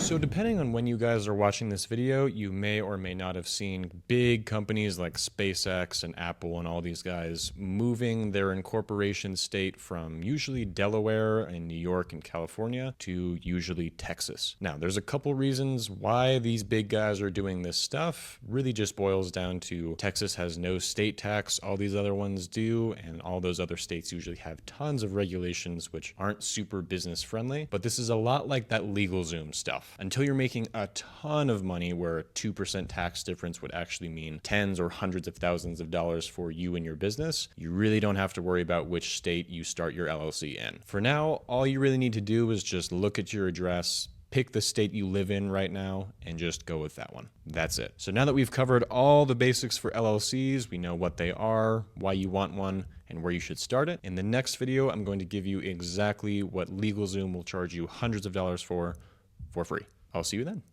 So depending on when you guys are watching this video, you may or may not have seen big companies like SpaceX and Apple and all these guys moving their incorporation state from usually Delaware and New York and California to usually Texas. Now, there's a couple reasons why these big guys are doing this stuff. Really just boils down to Texas has no state tax, all these other ones do, and all those other states usually have tons of regulations which aren't super business friendly. But this is a lot like that LegalZoom stuff. Until you're making a ton of money where a 2% tax difference would actually mean tens or hundreds of thousands of dollars for you and your business, you really don't have to worry about which state you start your LLC in. For now, all you really need to do is just look at your address, pick the state you live in right now, and just go with that one. That's it. So now that we've covered all the basics for LLCs, we know what they are, why you want one, and where you should start it. In the next video, I'm going to give you exactly what LegalZoom will charge you hundreds of dollars for free. I'll see you then.